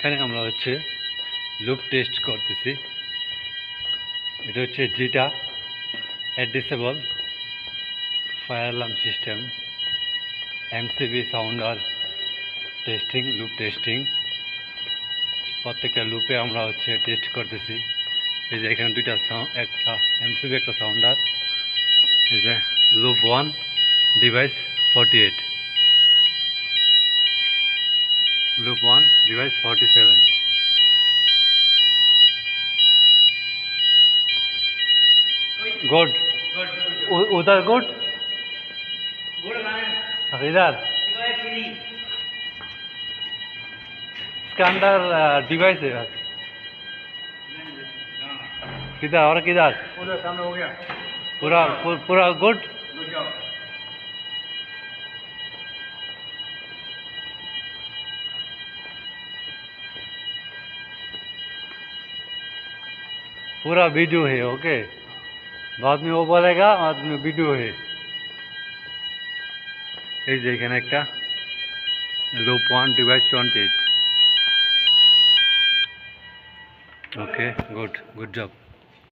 এখানে আমরা হচ্ছে লুপ টেস্ট করতেছি। এটা হচ্ছে জিটা addressable fire alarm system, MCB sounder testing, loop testing. প্রত্যেকটা লুপে আমরা হচ্ছে টেস্ট করতেছি। এই যে এখানে দুইটা একটা এমসিবি একটা সাউন্ডার। এই যে loop 1 device 48, loop 1 device 47। Good, उधर गुड, इधर इसके अंदर डिवाइस है किधर और किधर? उधर सामने हो गया पूरा पूरा गुड। पूरा वीडियो है, ओके। बाद में वो बोलेगा बाद में वीडियो है। এই যে এখানে একটা লুপ 1 ডিভাইস 28। ওকে, গুড জব।